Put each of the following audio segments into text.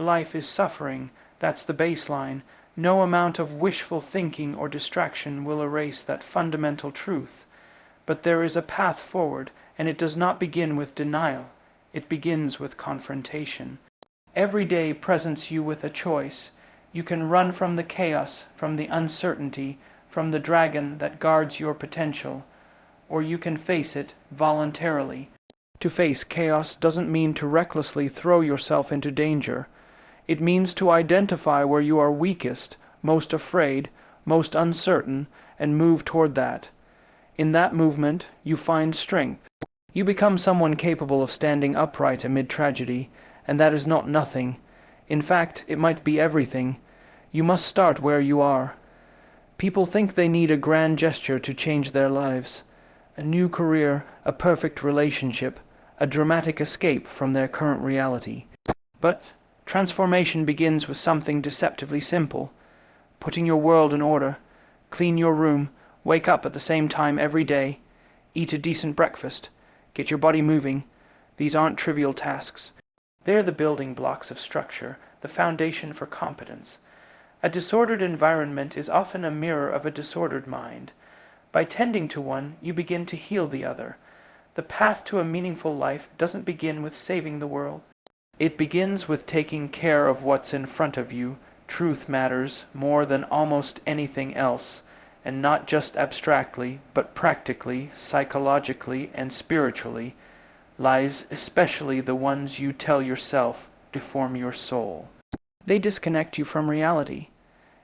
Life is suffering. That's the baseline. No amount of wishful thinking or distraction will erase that fundamental truth. But there is a path forward, and it does not begin with denial. It begins with confrontation. Every day presents you with a choice. You can run from the chaos, from the uncertainty, from the dragon that guards your potential, or you can face it voluntarily. To face chaos doesn't mean to recklessly throw yourself into danger. It means to identify where you are weakest, most afraid, most uncertain, and move toward that. In that movement, you find strength. You become someone capable of standing upright amid tragedy, and that is not nothing. In fact, it might be everything. You must start where you are. People think they need a grand gesture to change their lives. A new career, a perfect relationship, a dramatic escape from their current reality. But transformation begins with something deceptively simple. Putting your world in order. Clean your room. Wake up at the same time every day. Eat a decent breakfast. Get your body moving. These aren't trivial tasks. They're the building blocks of structure, the foundation for competence. A disordered environment is often a mirror of a disordered mind. By tending to one, you begin to heal the other. The path to a meaningful life doesn't begin with saving the world. It begins with taking care of what's in front of you. Truth matters more than almost anything else, and not just abstractly, but practically, psychologically, and spiritually. Lies, especially the ones you tell yourself, deform your soul. They disconnect you from reality.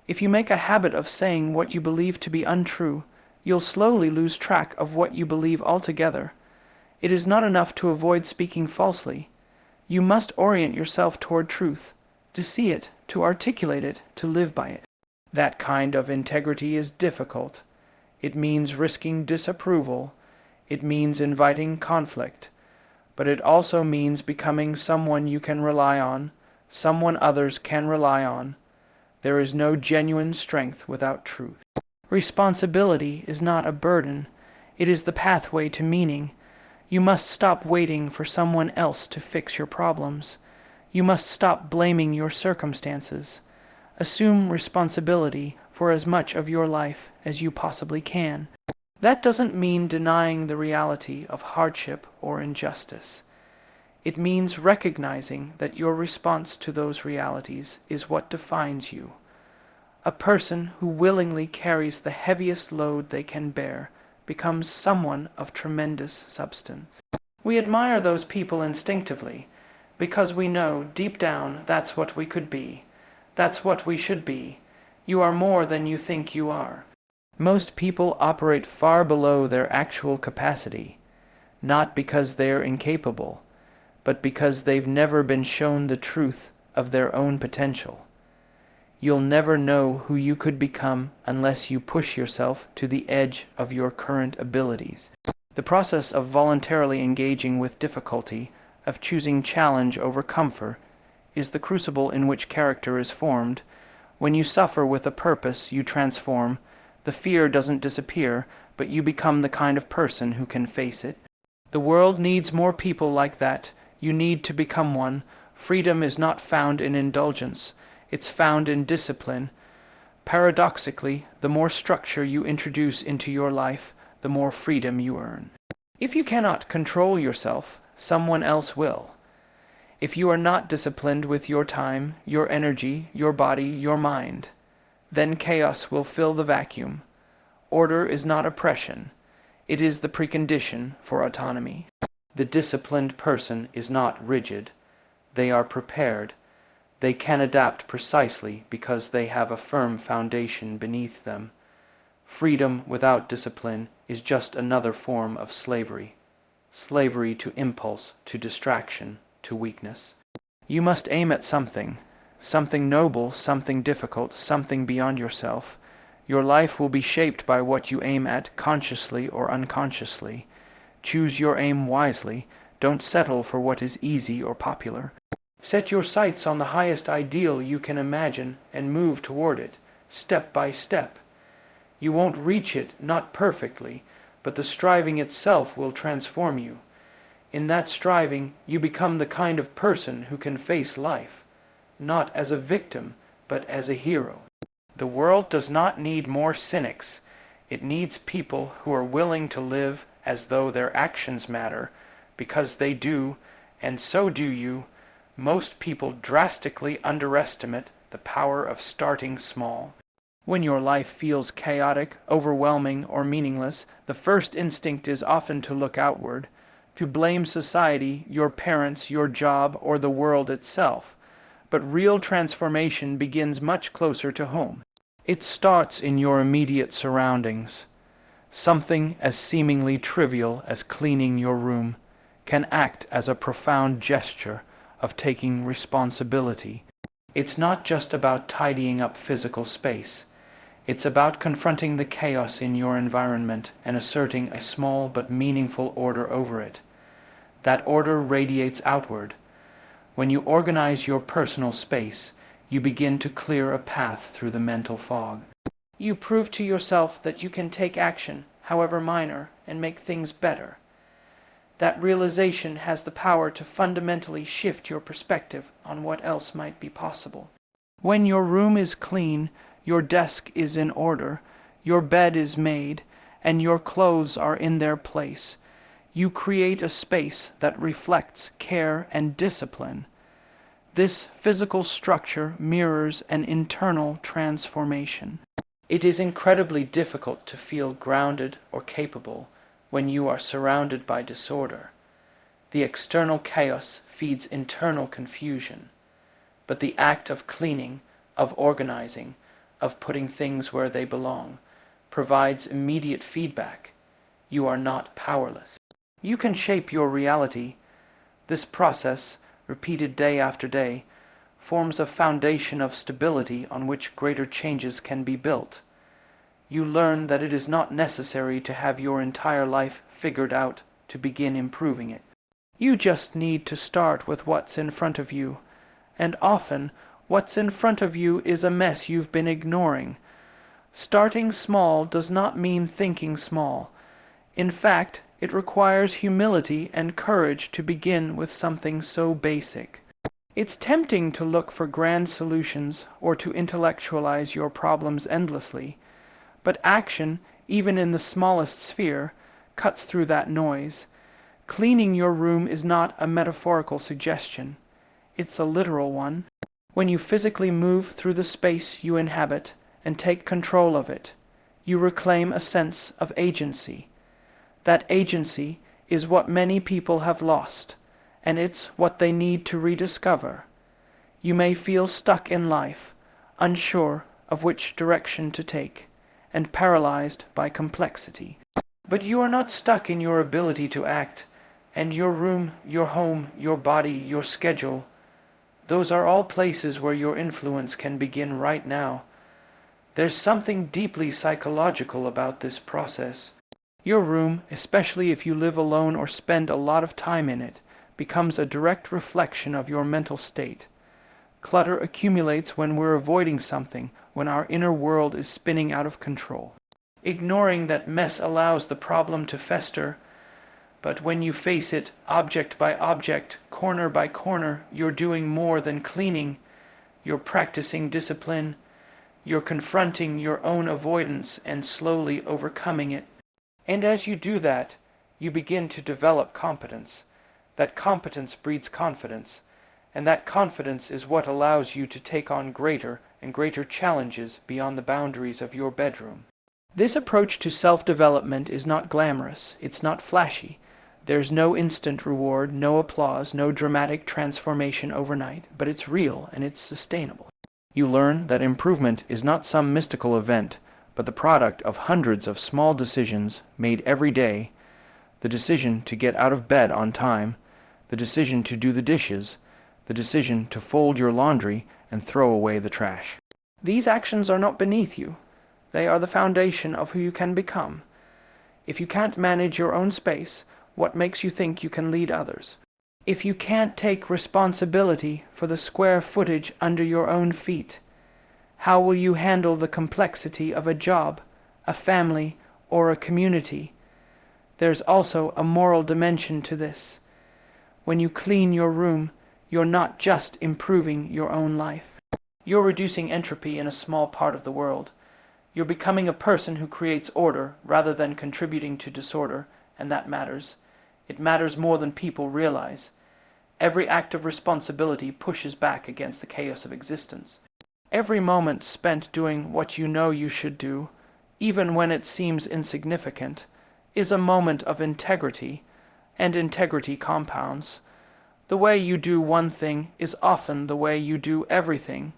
If you make a habit of saying what you believe to be untrue, you'll slowly lose track of what you believe altogether. It is not enough to avoid speaking falsely. You must orient yourself toward truth, to see it, to articulate it, to live by it. That kind of integrity is difficult. It means risking disapproval. It means inviting conflict. But it also means becoming someone you can rely on, someone others can rely on. There is no genuine strength without truth. Responsibility is not a burden. It is the pathway to meaning. You must stop waiting for someone else to fix your problems. You must stop blaming your circumstances. Assume responsibility for as much of your life as you possibly can. That doesn't mean denying the reality of hardship or injustice. It means recognizing that your response to those realities is what defines you. A person who willingly carries the heaviest load they can bear becomes someone of tremendous substance. We admire those people instinctively because we know deep down that's what we could be. That's what we should be. You are more than you think you are. Most people operate far below their actual capacity, not because they're incapable, but because they've never been shown the truth of their own potential. You'll never know who you could become unless you push yourself to the edge of your current abilities. The process of voluntarily engaging with difficulty, of choosing challenge over comfort, is the crucible in which character is formed. When you suffer with a purpose, you transform. The fear doesn't disappear, but you become the kind of person who can face it. The world needs more people like that. You need to become one. Freedom is not found in indulgence. It's found in discipline. Paradoxically, the more structure you introduce into your life, the more freedom you earn. If you cannot control yourself, someone else will. If you are not disciplined with your time, your energy, your body, your mind, then chaos will fill the vacuum. Order is not oppression. It is the precondition for autonomy. The disciplined person is not rigid. They are prepared. They can adapt precisely because they have a firm foundation beneath them. Freedom without discipline is just another form of slavery. Slavery to impulse, to distraction, to weakness. You must aim at something noble, something difficult, something beyond yourself. Your life will be shaped by what you aim at, consciously or unconsciously. Choose your aim wisely. Don't settle for what is easy or popular. Set your sights on the highest ideal you can imagine and move toward it, step by step. You won't reach it, not perfectly, but the striving itself will transform you. In that striving, you become the kind of person who can face life. not as a victim, but as a hero. The world does not need more cynics. It needs people who are willing to live as though their actions matter, because they do, and so do you. Most people drastically underestimate the power of starting small. When your life feels chaotic, overwhelming, or meaningless, the first instinct is often to look outward, to blame society, your parents, your job, or the world itself. But real transformation begins much closer to home. It starts in your immediate surroundings. Something as seemingly trivial as cleaning your room can act as a profound gesture of taking responsibility. It's not just about tidying up physical space. It's about confronting the chaos in your environment and asserting a small but meaningful order over it. That order radiates outward. When you organize your personal space, you begin to clear a path through the mental fog. You prove to yourself that you can take action, however minor, and make things better. That realization has the power to fundamentally shift your perspective on what else might be possible. When your room is clean, your desk is in order, your bed is made, and your clothes are in their place, you create a space that reflects care and discipline. This physical structure mirrors an internal transformation. It is incredibly difficult to feel grounded or capable when you are surrounded by disorder. The external chaos feeds internal confusion, but the act of cleaning, of organizing, of putting things where they belong, provides immediate feedback. You are not powerless. You can shape your reality. This process, repeated day after day, forms a foundation of stability on which greater changes can be built. You learn that it is not necessary to have your entire life figured out to begin improving it. You just need to start with what's in front of you, and often what's in front of you is a mess you've been ignoring. Starting small does not mean thinking small. In fact, it requires humility and courage to begin with something so basic. It's tempting to look for grand solutions or to intellectualize your problems endlessly, but action, even in the smallest sphere, cuts through that noise. Cleaning your room is not a metaphorical suggestion. It's a literal one. When you physically move through the space you inhabit and take control of it, you reclaim a sense of agency. That agency is what many people have lost, and it's what they need to rediscover. You may feel stuck in life, unsure of which direction to take, and paralyzed by complexity. But you are not stuck in your ability to act, and your room, your home, your body, your schedule, those are all places where your influence can begin right now. There's something deeply psychological about this process. Your room, especially if you live alone or spend a lot of time in it, becomes a direct reflection of your mental state. Clutter accumulates when we're avoiding something, when our inner world is spinning out of control. Ignoring that mess allows the problem to fester, but when you face it object by object, corner by corner, you're doing more than cleaning. You're practicing discipline. You're confronting your own avoidance and slowly overcoming it. And as you do that, you begin to develop competence. That competence breeds confidence, and that confidence is what allows you to take on greater and greater challenges beyond the boundaries of your bedroom. This approach to self-development is not glamorous, it's not flashy. There's no instant reward, no applause, no dramatic transformation overnight, but it's real and it's sustainable. You learn that improvement is not some mystical event, but the product of hundreds of small decisions made every day. The decision to get out of bed on time, the decision to do the dishes, the decision to fold your laundry and throw away the trash. These actions are not beneath you. They are the foundation of who you can become. If you can't manage your own space, what makes you think you can lead others? If you can't take responsibility for the square footage under your own feet, how will you handle the complexity of a job, a family, or a community? There's also a moral dimension to this. When you clean your room, you're not just improving your own life. You're reducing entropy in a small part of the world. You're becoming a person who creates order rather than contributing to disorder, and that matters. It matters more than people realize. Every act of responsibility pushes back against the chaos of existence. Every moment spent doing what you know you should do, even when it seems insignificant, is a moment of integrity, and integrity compounds. The way you do one thing is often the way you do everything.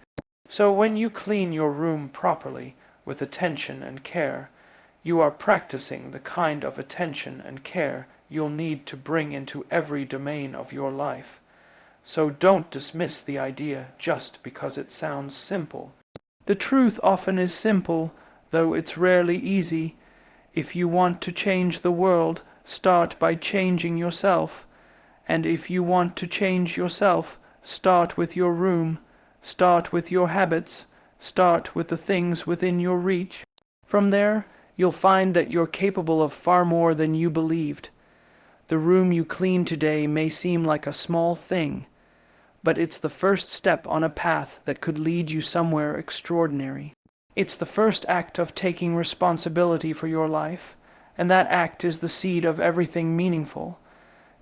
So when you clean your room properly, with attention and care, you are practicing the kind of attention and care you'll need to bring into every domain of your life. So don't dismiss the idea just because it sounds simple. The truth often is simple, though it's rarely easy. If you want to change the world, start by changing yourself. And if you want to change yourself, start with your room, start with your habits, start with the things within your reach. From there, you'll find that you're capable of far more than you believed. The room you clean today may seem like a small thing, but it's the first step on a path that could lead you somewhere extraordinary. It's the first act of taking responsibility for your life, and that act is the seed of everything meaningful.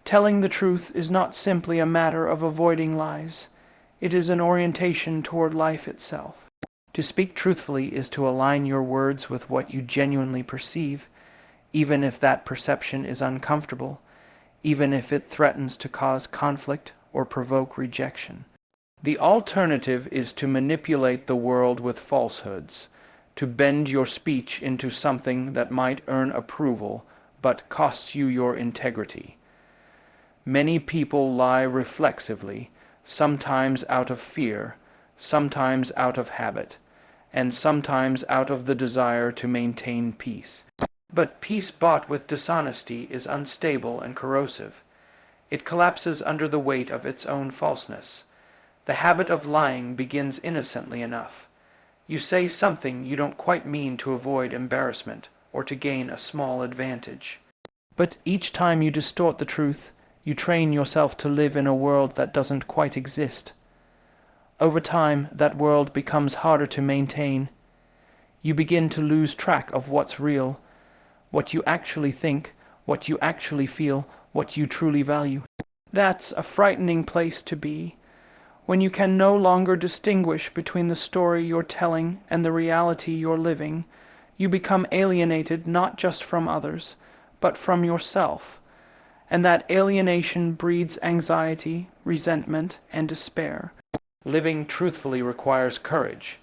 Telling the truth is not simply a matter of avoiding lies. It is an orientation toward life itself. To speak truthfully is to align your words with what you genuinely perceive, even if that perception is uncomfortable, even if it threatens to cause conflict or provoke rejection. The alternative is to manipulate the world with falsehoods, to bend your speech into something that might earn approval but costs you your integrity. Many people lie reflexively, sometimes out of fear, sometimes out of habit, and sometimes out of the desire to maintain peace. But peace bought with dishonesty is unstable and corrosive. It collapses under the weight of its own falseness. The habit of lying begins innocently enough. You say something you don't quite mean to avoid embarrassment or to gain a small advantage. But each time you distort the truth, you train yourself to live in a world that doesn't quite exist. Over time, that world becomes harder to maintain. You begin to lose track of what's real, what you actually think, what you actually feel, what you truly value. That's a frightening place to be, when you can no longer distinguish between the story you're telling and the reality you're living. You become alienated not just from others, but from yourself. And that alienation breeds anxiety, resentment, and despair. Living truthfully requires courage.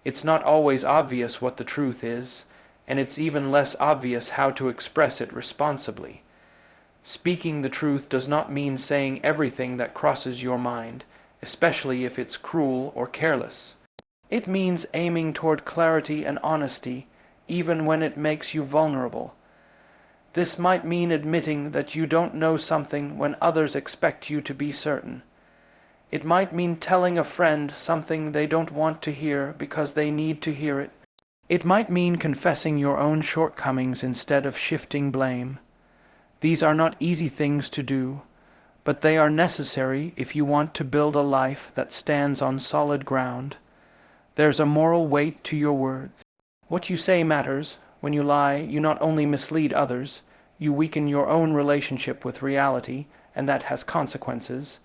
It's not always obvious what the truth is, and it's even less obvious how to express it responsibly. Speaking the truth does not mean saying everything that crosses your mind, especially if it's cruel or careless. It means aiming toward clarity and honesty, even when it makes you vulnerable. This might mean admitting that you don't know something when others expect you to be certain. It might mean telling a friend something they don't want to hear because they need to hear it. It might mean confessing your own shortcomings instead of shifting blame. These are not easy things to do, but they are necessary if you want to build a life that stands on solid ground. There's a moral weight to your words. What you say matters. When you lie, you not only mislead others, you weaken your own relationship with reality, and that has consequences.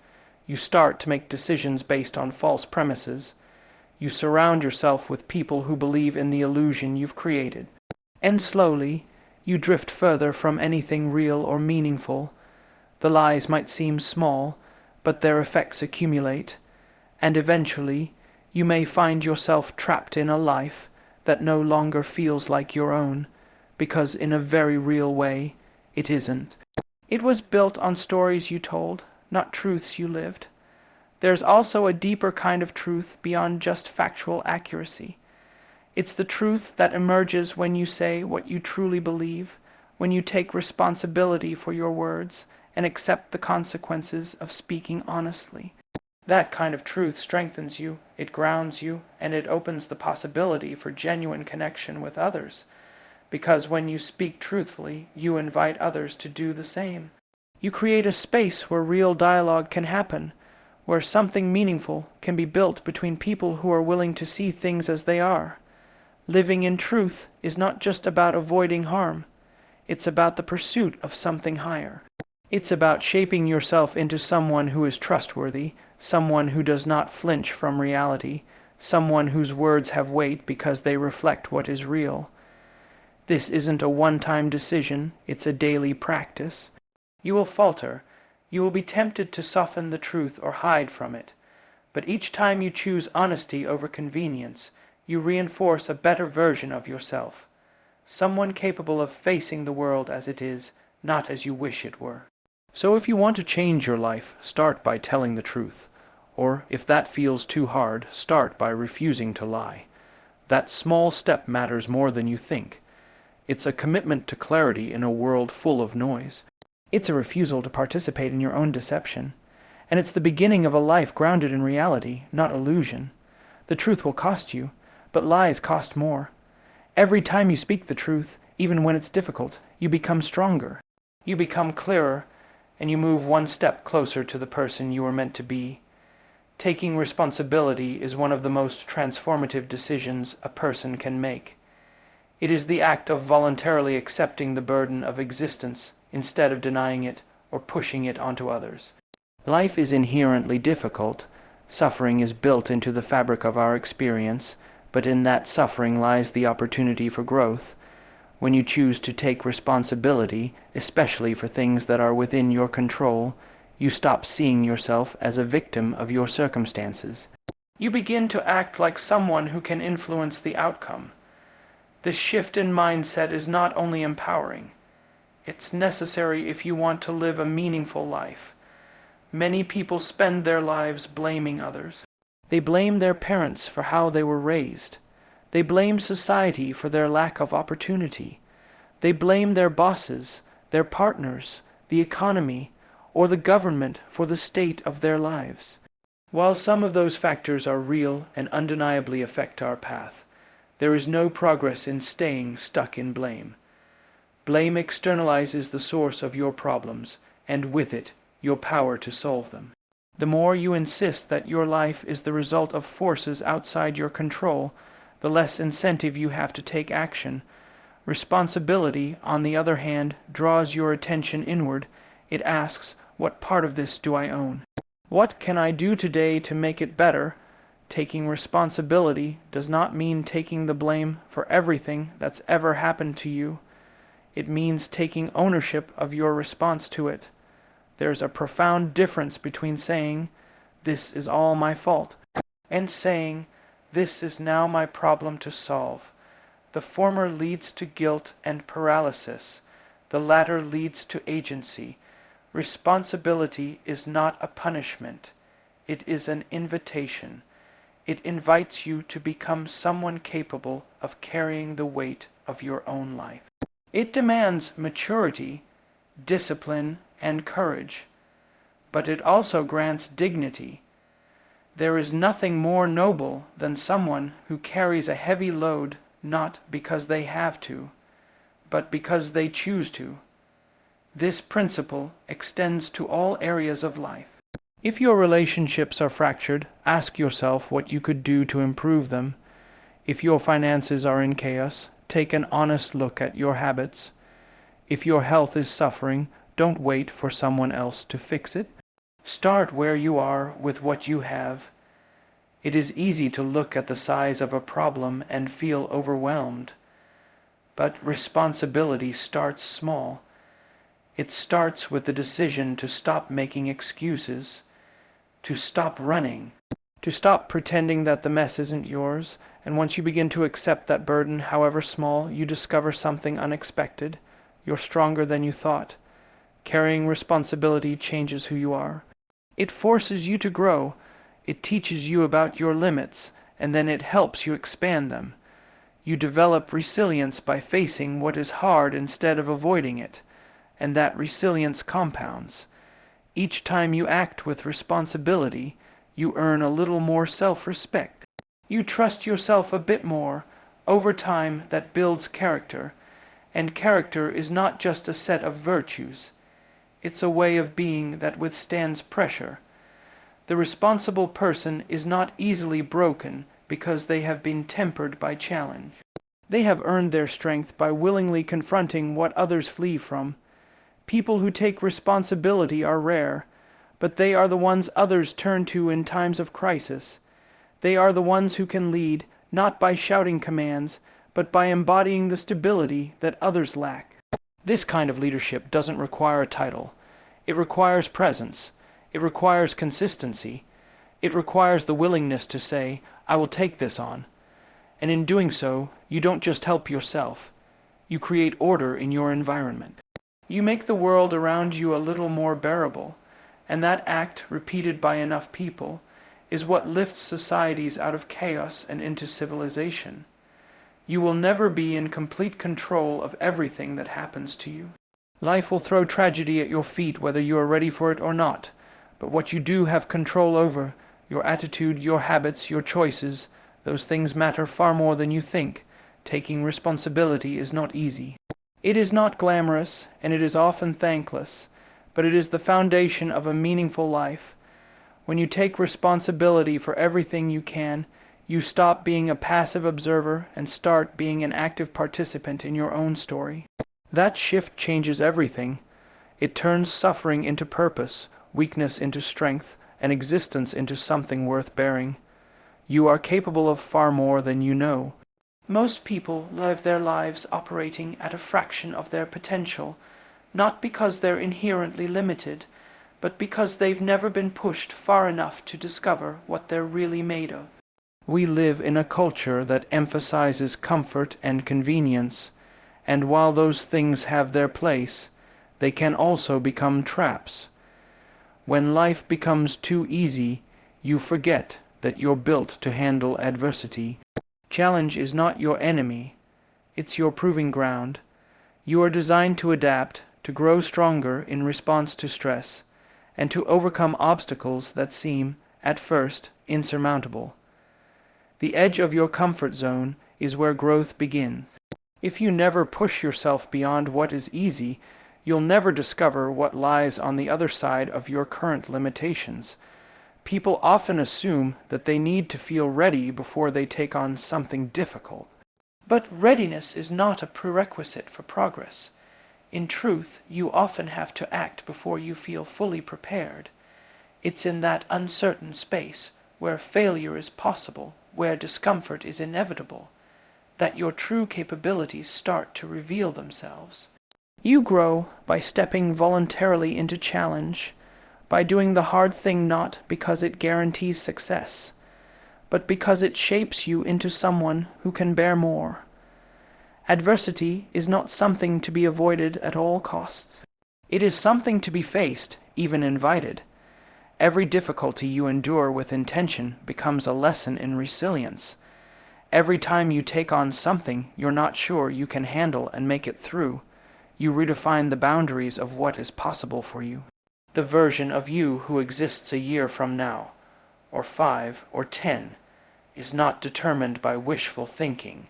You start to make decisions based on false premises. You surround yourself with people who believe in the illusion you've created. And slowly, you drift further from anything real or meaningful. The lies might seem small, but their effects accumulate, and eventually, you may find yourself trapped in a life that no longer feels like your own, because in a very real way, it isn't. It was built on stories you told, not truths you lived. There's also a deeper kind of truth beyond just factual accuracy. It's the truth that emerges when you say what you truly believe, when you take responsibility for your words and accept the consequences of speaking honestly. That kind of truth strengthens you, it grounds you, and it opens the possibility for genuine connection with others. Because when you speak truthfully, you invite others to do the same. You create a space where real dialogue can happen, where something meaningful can be built between people who are willing to see things as they are. Living in truth is not just about avoiding harm. It's about the pursuit of something higher. It's about shaping yourself into someone who is trustworthy, someone who does not flinch from reality, someone whose words have weight because they reflect what is real. This isn't a one-time decision, it's a daily practice. You will falter. You will be tempted to soften the truth or hide from it. But each time you choose honesty over convenience, you reinforce a better version of yourself. Someone capable of facing the world as it is, not as you wish it were. So if you want to change your life, start by telling the truth. Or, if that feels too hard, start by refusing to lie. That small step matters more than you think. It's a commitment to clarity in a world full of noise. It's a refusal to participate in your own deception. And it's the beginning of a life grounded in reality, not illusion. The truth will cost you, but lies cost more. Every time you speak the truth, even when it's difficult, you become stronger. You become clearer, and you move one step closer to the person you were meant to be. Taking responsibility is one of the most transformative decisions a person can make. It is the act of voluntarily accepting the burden of existence instead of denying it or pushing it onto others. Life is inherently difficult. Suffering is built into the fabric of our experience, but in that suffering lies the opportunity for growth. When you choose to take responsibility, especially for things that are within your control, you stop seeing yourself as a victim of your circumstances. You begin to act like someone who can influence the outcome. This shift in mindset is not only empowering, it's necessary if you want to live a meaningful life. Many people spend their lives blaming others. They blame their parents for how they were raised. They blame society for their lack of opportunity. They blame their bosses, their partners, the economy, or the government for the state of their lives. While some of those factors are real and undeniably affect our path, there is no progress in staying stuck in blame. Blame externalizes the source of your problems, and with it, your power to solve them. The more you insist that your life is the result of forces outside your control, the less incentive you have to take action. Responsibility, on the other hand, draws your attention inward. It asks, what part of this do I own? What can I do today to make it better? Taking responsibility does not mean taking the blame for everything that's ever happened to you. It means taking ownership of your response to it. There's a profound difference between saying, "This is all my fault," and saying, "This is now my problem to solve." The former leads to guilt and paralysis. The latter leads to agency. Responsibility is not a punishment. It is an invitation. It invites you to become someone capable of carrying the weight of your own life. It demands maturity, discipline, and courage, but it also grants dignity. There is nothing more noble than someone who carries a heavy load not because they have to, but because they choose to. This principle extends to all areas of life. If your relationships are fractured, ask yourself what you could do to improve them. If your finances are in chaos, take an honest look at your habits. If your health is suffering, don't wait for someone else to fix it. Start where you are with what you have. It is easy to look at the size of a problem and feel overwhelmed. But responsibility starts small. It starts with the decision to stop making excuses, to stop running, to stop pretending that the mess isn't yours. And once you begin to accept that burden, however small, you discover something unexpected. You're stronger than you thought. Carrying responsibility changes who you are. It forces you to grow. It teaches you about your limits, and then it helps you expand them. You develop resilience by facing what is hard instead of avoiding it, and that resilience compounds. Each time you act with responsibility, you earn a little more self-respect. You trust yourself a bit more. Over time, that builds character, and character is not just a set of virtues. It's a way of being that withstands pressure. The responsible person is not easily broken because they have been tempered by challenge. They have earned their strength by willingly confronting what others flee from. People who take responsibility are rare, but they are the ones others turn to in times of crisis. They are the ones who can lead, not by shouting commands, but by embodying the stability that others lack. This kind of leadership doesn't require a title. It requires presence. It requires consistency. It requires the willingness to say, "I will take this on." And in doing so, you don't just help yourself. You create order in your environment. You make the world around you a little more bearable, and that act, repeated by enough people, is what lifts societies out of chaos and into civilization. You will never be in complete control of everything that happens to you. Life will throw tragedy at your feet whether you are ready for it or not, but what you do have control over, your attitude, your habits, your choices, those things matter far more than you think. Taking responsibility is not easy. It is not glamorous, and it is often thankless, but it is the foundation of a meaningful life. When you take responsibility for everything you can, you stop being a passive observer and start being an active participant in your own story. That shift changes everything. It turns suffering into purpose, weakness into strength, and existence into something worth bearing. You are capable of far more than you know. Most people live their lives operating at a fraction of their potential, not because they're inherently limited, but because they've never been pushed far enough to discover what they're really made of. We live in a culture that emphasizes comfort and convenience, and while those things have their place, they can also become traps. When life becomes too easy, you forget that you're built to handle adversity. Challenge is not your enemy, it's your proving ground. You are designed to adapt, to grow stronger in response to stress, and to overcome obstacles that seem, at first, insurmountable. The edge of your comfort zone is where growth begins. If you never push yourself beyond what is easy, you'll never discover what lies on the other side of your current limitations. People often assume that they need to feel ready before they take on something difficult. But readiness is not a prerequisite for progress. In truth, you often have to act before you feel fully prepared. It's in that uncertain space, where failure is possible, where discomfort is inevitable, that your true capabilities start to reveal themselves. You grow by stepping voluntarily into challenge, by doing the hard thing not because it guarantees success, but because it shapes you into someone who can bear more. Adversity is not something to be avoided at all costs. It is something to be faced, even invited. Every difficulty you endure with intention becomes a lesson in resilience. Every time you take on something you're not sure you can handle and make it through, you redefine the boundaries of what is possible for you. The version of you who exists a year from now, or 5 or 10, is not determined by wishful thinking.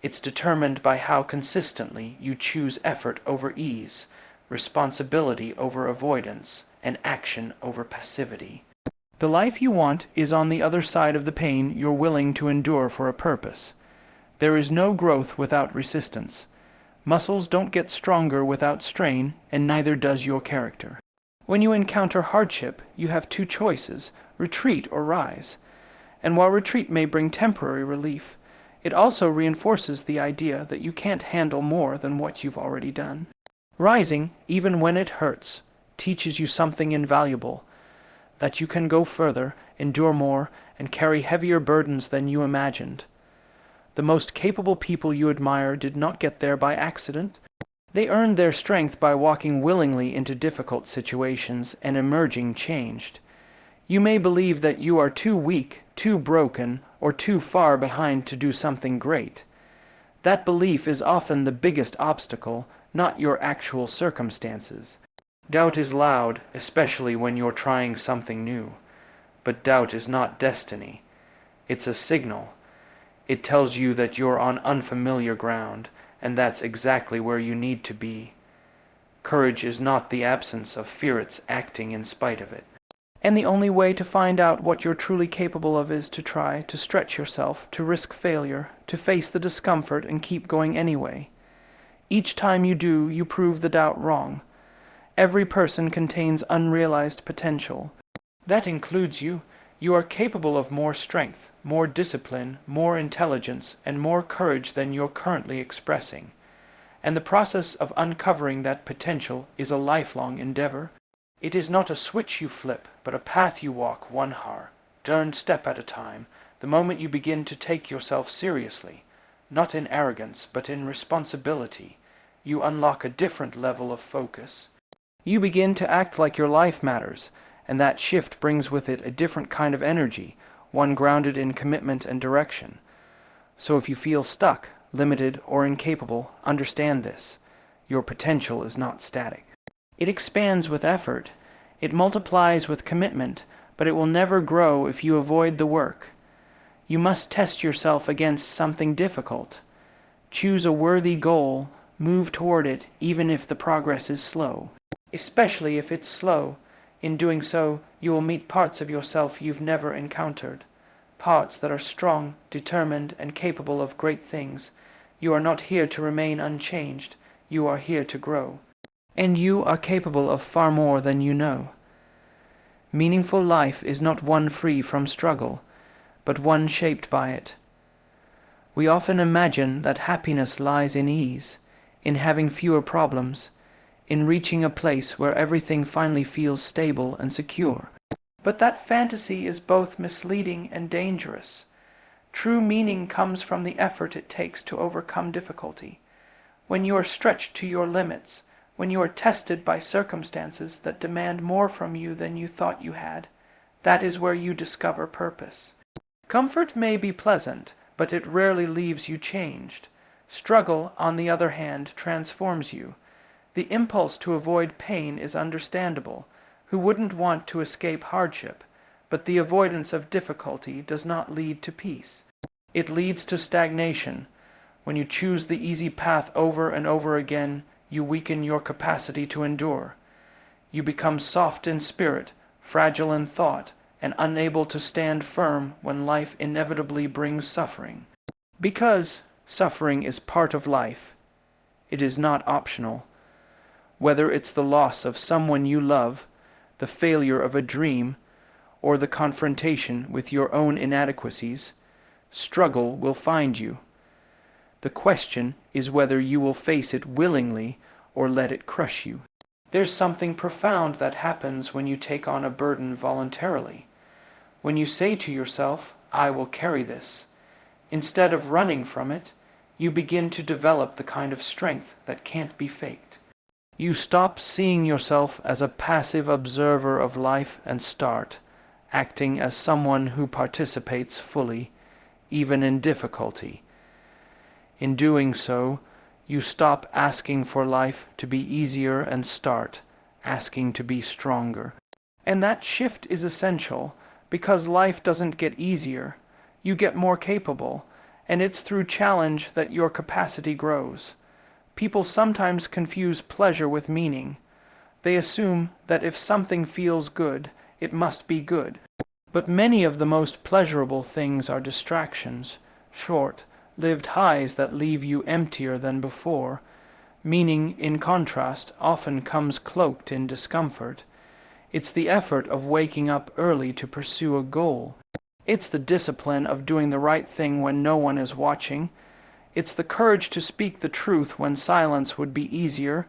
It's determined by how consistently you choose effort over ease, responsibility over avoidance, and action over passivity. The life you want is on the other side of the pain you're willing to endure for a purpose. There is no growth without resistance. Muscles don't get stronger without strain, and neither does your character. When you encounter hardship, you have two choices: retreat or rise. And while retreat may bring temporary relief, it also reinforces the idea that you can't handle more than what you've already done. Rising, even when it hurts, teaches you something invaluable: that you can go further, endure more, and carry heavier burdens than you imagined. The most capable people you admire did not get there by accident. They earned their strength by walking willingly into difficult situations and emerging changed. You may believe that you are too weak, too broken, or too far behind to do something great. That belief is often the biggest obstacle, not your actual circumstances. Doubt is loud, especially when you're trying something new. But doubt is not destiny. It's a signal. It tells you that you're on unfamiliar ground, and that's exactly where you need to be. Courage is not the absence of fear, it's acting in spite of it. And the only way to find out what you're truly capable of is to try, to stretch yourself, to risk failure, to face the discomfort and keep going anyway. Each time you do, you prove the doubt wrong. Every person contains unrealized potential. That includes you. You are capable of more strength, more discipline, more intelligence, and more courage than you're currently expressing. And the process of uncovering that potential is a lifelong endeavor. It is not a switch you flip, but a path you walk 1 turned step at a time, the moment you begin to take yourself seriously, not in arrogance, but in responsibility. You unlock a different level of focus. You begin to act like your life matters, and that shift brings with it a different kind of energy, one grounded in commitment and direction. So if you feel stuck, limited, or incapable, understand this. Your potential is not static. It expands with effort. It multiplies with commitment, but it will never grow if you avoid the work. You must test yourself against something difficult. Choose a worthy goal, move toward it even if the progress is slow. Especially if it's slow. In doing so, you will meet parts of yourself you've never encountered. Parts that are strong, determined, and capable of great things. You are not here to remain unchanged. You are here to grow. And you are capable of far more than you know. Meaningful life is not one free from struggle, but one shaped by it. We often imagine that happiness lies in ease, in having fewer problems, in reaching a place where everything finally feels stable and secure. But that fantasy is both misleading and dangerous. True meaning comes from the effort it takes to overcome difficulty. When you are stretched to your limits, when you are tested by circumstances that demand more from you than you thought you had, that is where you discover purpose. Comfort may be pleasant, but it rarely leaves you changed. Struggle, on the other hand, transforms you. The impulse to avoid pain is understandable. Who wouldn't want to escape hardship? But the avoidance of difficulty does not lead to peace. It leads to stagnation. When you choose the easy path over and over again, you weaken your capacity to endure. You become soft in spirit, fragile in thought, and unable to stand firm when life inevitably brings suffering. Because suffering is part of life, it is not optional. Whether it's the loss of someone you love, the failure of a dream, or the confrontation with your own inadequacies, struggle will find you. The question is whether you will face it willingly or let it crush you. There's something profound that happens when you take on a burden voluntarily. When you say to yourself, "I will carry this," instead of running from it, you begin to develop the kind of strength that can't be faked. You stop seeing yourself as a passive observer of life and start acting as someone who participates fully, even in difficulty. In doing so, you stop asking for life to be easier and start asking to be stronger. And that shift is essential, because life doesn't get easier. You get more capable, and it's through challenge that your capacity grows. People sometimes confuse pleasure with meaning. They assume that if something feels good, it must be good. But many of the most pleasurable things are distractions, short-lived highs that leave you emptier than before. Meaning, in contrast, often comes cloaked in discomfort. It's the effort of waking up early to pursue a goal. It's the discipline of doing the right thing when no one is watching. It's the courage to speak the truth when silence would be easier.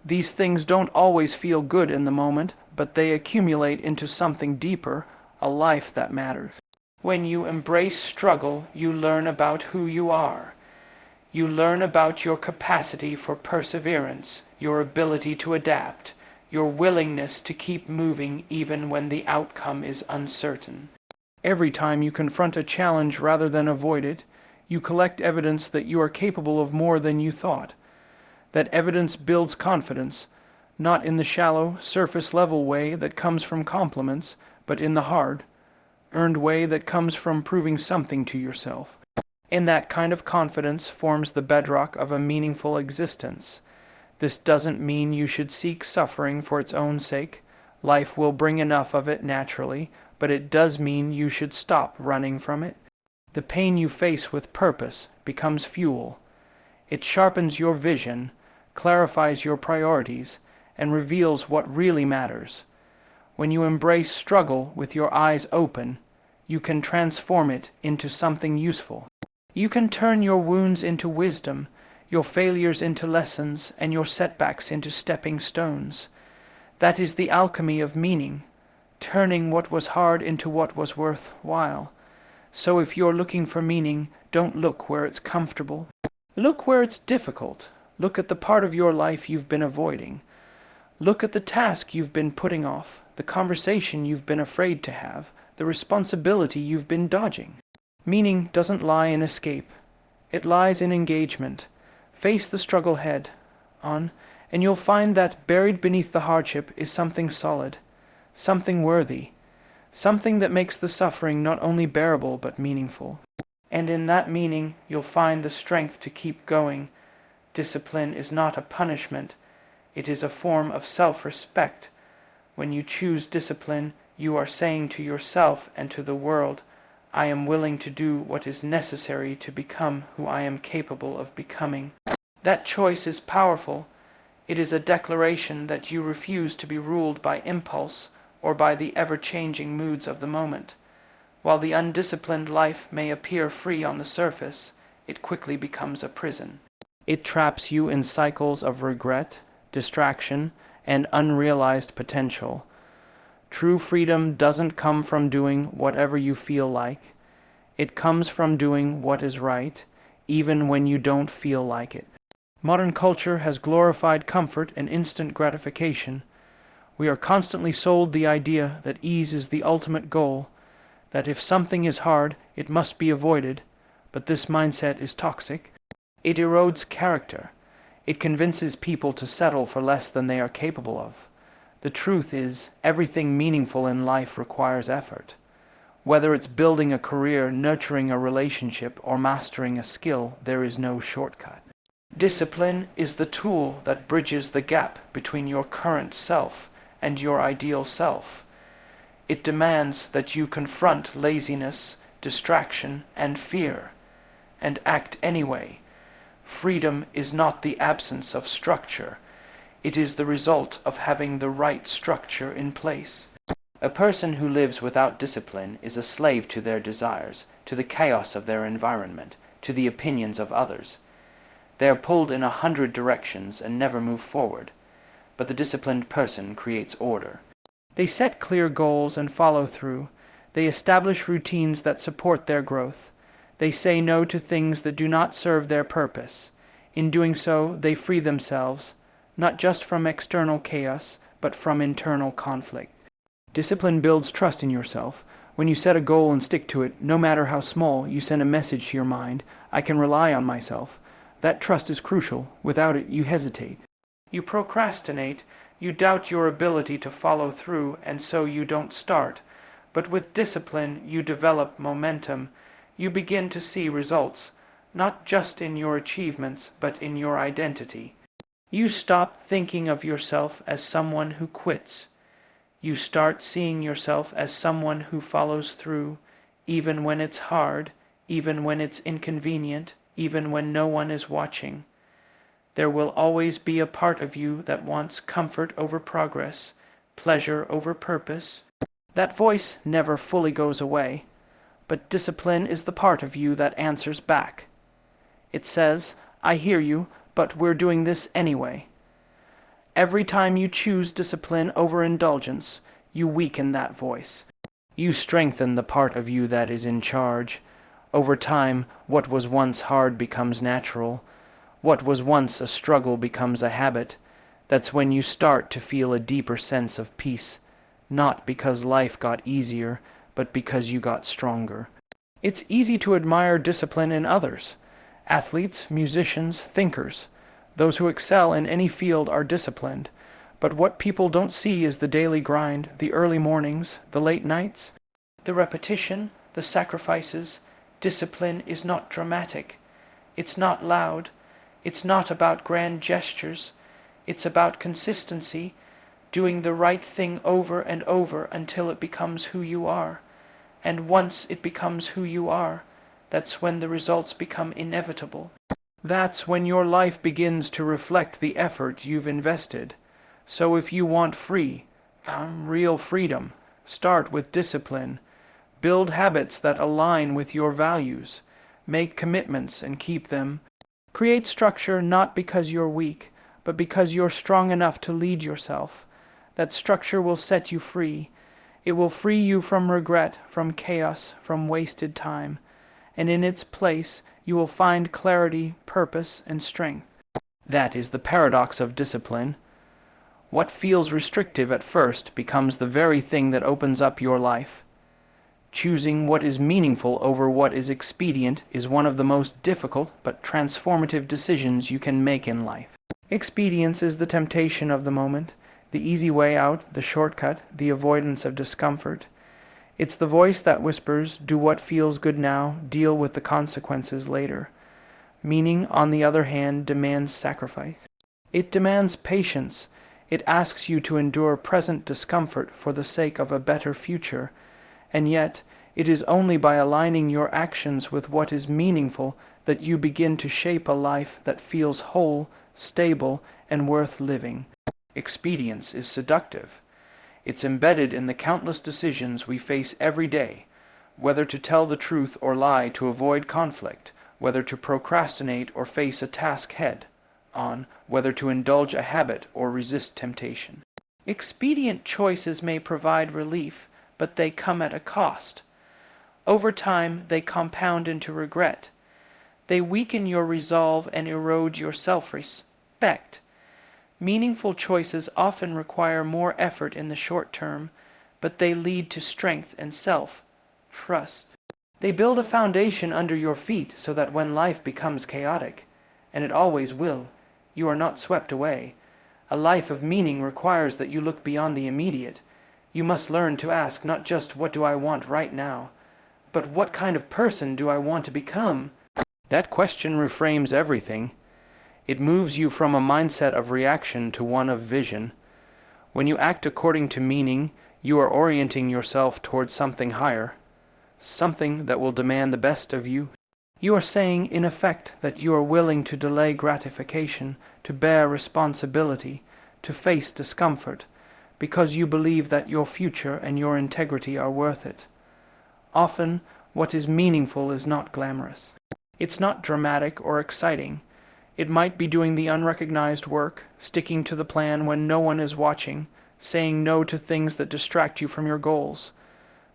These things don't always feel good in the moment, but they accumulate into something deeper, a life that matters. When you embrace struggle, you learn about who you are. You learn about your capacity for perseverance, your ability to adapt, your willingness to keep moving even when the outcome is uncertain. Every time you confront a challenge rather than avoid it, you collect evidence that you are capable of more than you thought. That evidence builds confidence, not in the shallow, surface-level way that comes from compliments, but in the hard, earned way that comes from proving something to yourself. And that kind of confidence forms the bedrock of a meaningful existence. This doesn't mean you should seek suffering for its own sake. Life will bring enough of it naturally, but it does mean you should stop running from it. The pain you face with purpose becomes fuel. It sharpens your vision, clarifies your priorities, and reveals what really matters. When you embrace struggle with your eyes open, you can transform it into something useful. You can turn your wounds into wisdom, your failures into lessons, and your setbacks into stepping stones. That is the alchemy of meaning, turning what was hard into what was worthwhile. So if you're looking for meaning, don't look where it's comfortable. Look where it's difficult. Look at the part of your life you've been avoiding. Look at the task you've been putting off, the conversation you've been afraid to have, the responsibility you've been dodging. Meaning doesn't lie in escape. It lies in engagement. Face the struggle head on, and you'll find that buried beneath the hardship is something solid, something worthy, something that makes the suffering not only bearable but meaningful. And in that meaning, you'll find the strength to keep going. Discipline is not a punishment. It is a form of self-respect. When you choose discipline, you are saying to yourself and to the world, I am willing to do what is necessary to become who I am capable of becoming. That choice is powerful. It is a declaration that you refuse to be ruled by impulse or by the ever-changing moods of the moment. While the undisciplined life may appear free on the surface, it quickly becomes a prison. It traps you in cycles of regret, distraction, and unrealized potential. True freedom doesn't come from doing whatever you feel like. It comes from doing what is right, even when you don't feel like it. Modern culture has glorified comfort and instant gratification. We are constantly sold the idea that ease is the ultimate goal, that if something is hard, it must be avoided, but this mindset is toxic. It erodes character. It convinces people to settle for less than they are capable of. The truth is, everything meaningful in life requires effort. Whether it's building a career, nurturing a relationship, or mastering a skill, there is no shortcut. Discipline is the tool that bridges the gap between your current self and your ideal self. It demands that you confront laziness, distraction, and fear, and act anyway. Freedom is not the absence of structure. It is the result of having the right structure in place. A person who lives without discipline is a slave to their desires, to the chaos of their environment, to the opinions of others. They are pulled in 100 directions and never move forward. But the disciplined person creates order. They set clear goals and follow through. They establish routines that support their growth. They say no to things that do not serve their purpose. In doing so, they free themselves, not just from external chaos, but from internal conflict. Discipline builds trust in yourself. When you set a goal and stick to it, no matter how small, you send a message to your mind, I can rely on myself. That trust is crucial. Without it, you hesitate. You procrastinate, you doubt your ability to follow through, and so you don't start. But with discipline, you develop momentum. You begin to see results, not just in your achievements, but in your identity. You stop thinking of yourself as someone who quits. You start seeing yourself as someone who follows through, even when it's hard, even when it's inconvenient, even when no one is watching. There will always be a part of you that wants comfort over progress, pleasure over purpose. That voice never fully goes away, but discipline is the part of you that answers back. It says, I hear you, but we're doing this anyway. Every time you choose discipline over indulgence, you weaken that voice. You strengthen the part of you that is in charge. Over time, what was once hard becomes natural. What was once a struggle becomes a habit. That's when you start to feel a deeper sense of peace, not because life got easier, but because you got stronger. It's easy to admire discipline in others. Athletes, musicians, thinkers. Those who excel in any field are disciplined. But what people don't see is the daily grind, the early mornings, the late nights, the repetition, the sacrifices. Discipline is not dramatic. It's not loud. It's not about grand gestures. It's about consistency. doing the right thing over and over until it becomes who you are. And once it becomes who you are, that's when the results become inevitable. That's when your life begins to reflect the effort you've invested. So if you want real freedom, start with discipline. Build habits that align with your values. Make commitments and keep them. Create structure not because you're weak, but because you're strong enough to lead yourself. That structure will set you free. It will free you from regret, from chaos, from wasted time. And in its place, you will find clarity, purpose, and strength. That is the paradox of discipline. What feels restrictive at first becomes the very thing that opens up your life. Choosing what is meaningful over what is expedient is one of the most difficult but transformative decisions you can make in life. Expedience is the temptation of the moment, the easy way out, the shortcut, the avoidance of discomfort. It's the voice that whispers, do what feels good now, deal with the consequences later. Meaning, on the other hand, demands sacrifice. It demands patience. It asks you to endure present discomfort for the sake of a better future. And yet, it is only by aligning your actions with what is meaningful that you begin to shape a life that feels whole, stable, and worth living. Expedience is seductive. It's embedded in the countless decisions we face every day, whether to tell the truth or lie to avoid conflict, whether to procrastinate or face a task head-on, whether to indulge a habit or resist temptation. Expedient choices may provide relief, but they come at a cost. Over time, they compound into regret. They weaken your resolve and erode your self-respect. Meaningful choices often require more effort in the short term, but they lead to strength and self-trust. They build a foundation under your feet so that when life becomes chaotic, and it always will, you are not swept away. A life of meaning requires that you look beyond the immediate. You must learn to ask not just what do I want right now, but what kind of person do I want to become? That question reframes everything. It moves you from a mindset of reaction to one of vision. When you act according to meaning, you are orienting yourself towards something higher, something that will demand the best of you. You are saying, in effect, that you are willing to delay gratification, to bear responsibility, to face discomfort, because you believe that your future and your integrity are worth it. Often, what is meaningful is not glamorous. It's not dramatic or exciting. It might be doing the unrecognized work, sticking to the plan when no one is watching, saying no to things that distract you from your goals.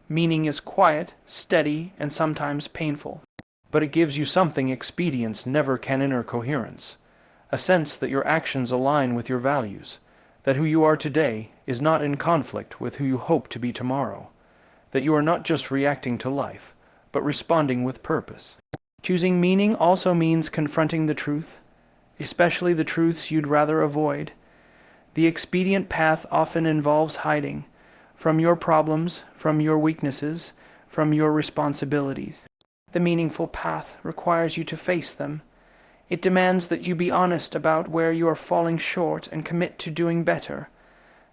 Meaning is quiet, steady, and sometimes painful. But it gives you something expedience never can: inner coherence. A sense that your actions align with your values, that who you are today is not in conflict with who you hope to be tomorrow, that you are not just reacting to life, but responding with purpose. Choosing meaning also means confronting the truth, especially the truths you'd rather avoid. The expedient path often involves hiding from your problems, from your weaknesses, from your responsibilities. The meaningful path requires you to face them. It demands that you be honest about where you are falling short and commit to doing better.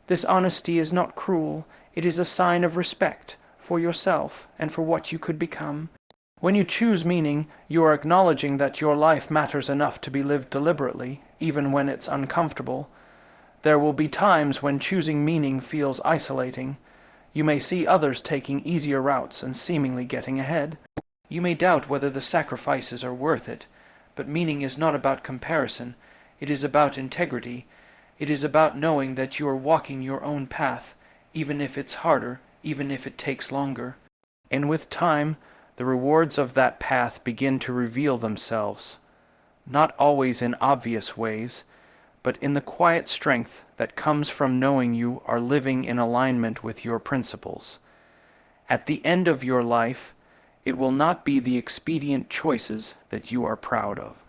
This honesty is not cruel. It is a sign of respect for yourself and for what you could become. When you choose meaning, you are acknowledging that your life matters enough to be lived deliberately, even when it's uncomfortable. There will be times when choosing meaning feels isolating. You may see others taking easier routes and seemingly getting ahead. You may doubt whether the sacrifices are worth it, but meaning is not about comparison. It is about integrity. It is about knowing that you are walking your own path, even if it's harder, even if it takes longer. And with time, the rewards of that path begin to reveal themselves, not always in obvious ways, but in the quiet strength that comes from knowing you are living in alignment with your principles. At the end of your life, it will not be the expedient choices that you are proud of.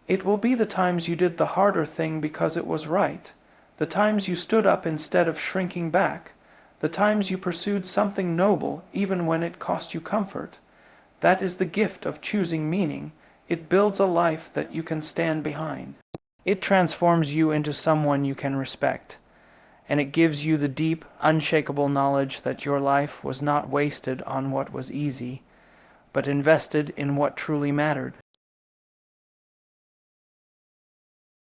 It will be the times you did the harder thing because it was right, the times you stood up instead of shrinking back, the times you pursued something noble even when it cost you comfort. That is the gift of choosing meaning. It builds a life that you can stand behind. It transforms you into someone you can respect. and it gives you the deep, unshakable knowledge that your life was not wasted on what was easy, but invested in what truly mattered.